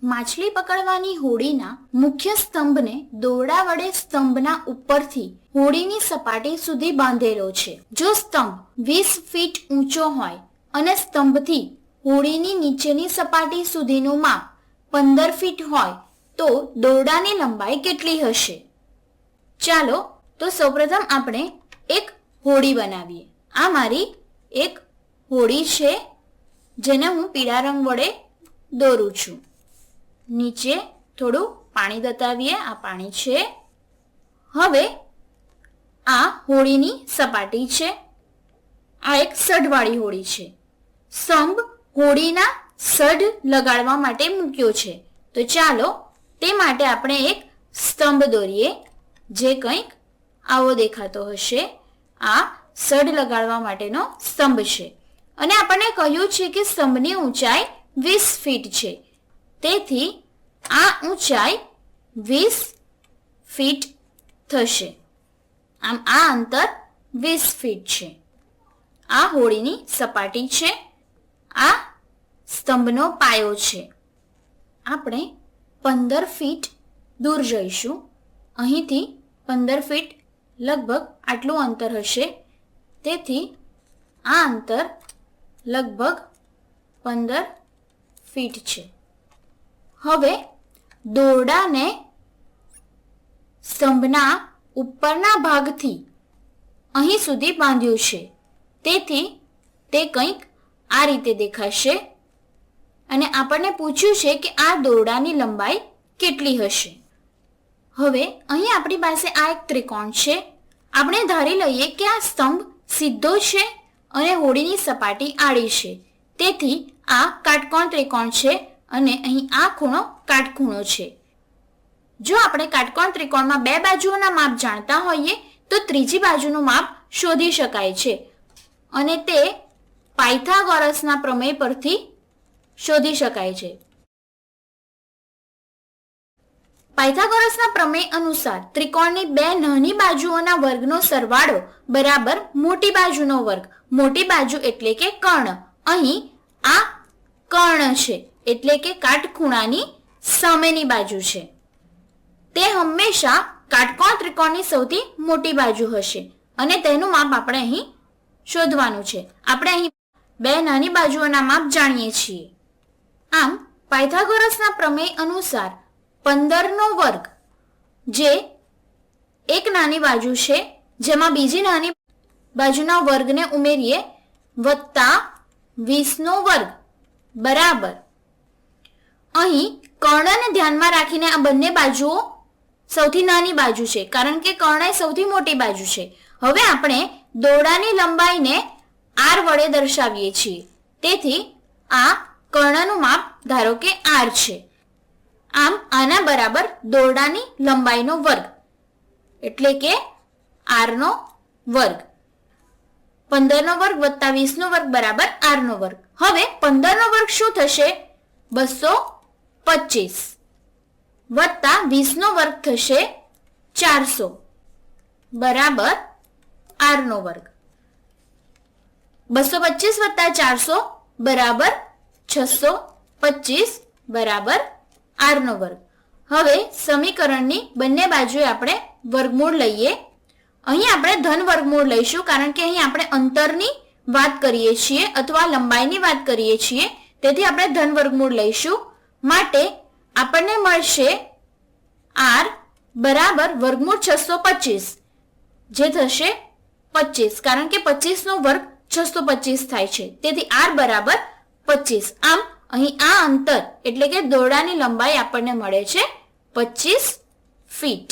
માછલી પકડવાની હોડીના મુખ્ય સ્તંભને દોરડા વડે સ્તંભના ઉપરથી હોડીની સપાટી સુધી બાંધેલો છે. જો સ્તંભ 20 ફીટ ઊંચો હોય અને સ્તંભથી હોડીની નીચેની સપાટી સુધીનું માપ 15 ફીટ હોય તો દોરડાની લંબાઈ કેટલી હશે? ચાલો તો સૌપ્રથમ આપણે એક હોડી બનાવીએ. આ મારી એક હોડી છે જેને હું પીળા રંગ વડે દોરું છું. નીચે થોડું પાણી દતાવીએ. આ પાણી છે. હવે આ હોડીની સપાટી છે. આ એક સઢવાળી હોડી છે. સ્તંભ હોડીના સઢ લગાડવા માટે મૂક્યો છે. તો ચાલો તે માટે આપણે એક સ્તંભ દોરીએ જે કંઈક આવો દેખાતો હશે. આ સઢ લગાડવા માટેનો સ્તંભ છે અને આપણને કહ્યું છે કે સ્તંભની ઊંચાઈ 20 ફીટ છે. તેથી આ ઊંચાઈ 20 ફીટ થશે. આમ આ અંતર 20 ફીટ છે. આ હોડીની સપાટી છે. આ સ્તંભનો પાયો છે. આપણે 15 ફીટ દૂર જઈશું. અહીંથી 15 ફીટ લગભગ આટલું અંતર હશે. તેથી આ અંતર લગભગ 15 ફીટ છે. હવે દોરડાને સ્તંભના ઉપરના ભાગથી અહીં સુધી બાંધ્યું છે. તેથી તે કંઈક આ રીતે દેખાશે અને આપણને પૂછ્યું છે કે આ દોરડાની લંબાઈ કેટલી હશે. હવે અહીં આપણી પાસે આ એક ત્રિકોણ છે. આપણે ધારી લઈએ કે આ સ્તંભ સીધો છે અને હોડીની સપાટી આડી છે. તેથી આ કાટકોણ ત્રિકોણ છે અને અહીં આ ખૂણો કાટખૂણો છે. જો આપણે કાટકોણ ત્રિકોણમાં બે બાજુઓના માપ જાણતા હોઈએ તો ત્રીજી બાજુનું માપ શોધી શકાય છે અને તે પાયથાગોરસના પ્રમેય પરથી શોધી શકાય છે. પાયથાગોરસના પ્રમેય અનુસાર ત્રિકોણની બે નાની બાજુઓના વર્ગનો સરવાળો બરાબર મોટી બાજુનો વર્ગ. મોટી બાજુ એટલે કે કર્ણ. અહીં આ કર્ણ છે એટલે કે કાટખૂણાની સામેની બાજુ છે. તે હંમેશા કાટકોણ ત્રિકોણની સૌથી મોટી બાજુ હશે અને તેનું માપ આપણે અહીં શોધવાનું છે. આપણે અહીં બે નાની બાજુઓના માપ જાણીએ છીએ. આમ પાયથાગોરસના પ્રમેય અનુસાર 15નો વર્ગ જે એક નાની બાજુ છે જેમાં બીજી નાની બાજુના વર્ગને ઉમેરીએ વત્તા 20નો વર્ગ બરાબર. અહીં કર્ણને ધ્યાનમાં રાખીને આ બંને બાજુઓ સૌથી નાની બાજુ છે કારણ કે કર્ણ એ સૌથી મોટી બાજુ છે. હવે આપણે દોરડાની લંબાઈને r વડે દર્શાવીએ છીએ. તેથી આ કર્ણનું માપ ધારો કે r છે. આમ આના બરાબર દોરડાની લંબાઈનો વર્ગ એટલે કે r નો વર્ગ. 15નો વર્ગ વત્તા 20નો વર્ગ બરાબર r નો વર્ગ. હવે 15નો વર્ગ શું થશે? 225 વત્તા 20નો વર્ગ થશે 400 બરાબર r નો વર્ગ. 225 વત્તા 400 બરાબર 625 બરાબર r નો વર્ગ. હવે સમીકરણની બંને બાજુએ આપણે વર્ગમૂળ લઈએ. અહીં આપણે ધન વર્ગમૂળ લઈશું કારણ કે અહીં આપણે અંતરની વાત કરીએ છીએ અથવા લંબાઈની વાત કરીએ છીએ. તેથી આપણે ધન વર્ગમૂળ લઈશું. માટે આપણને મળશે r બરાબર વર્ગમૂળ 625 જે થશે 25 કારણ કે 25નો વર્ગ 625 થાય છે. તેથી r બરાબર 25. આમ અહીં આ અંતર એટલે કે દોરડાની લંબાઈ આપણને મળે છે 25 ફીટ.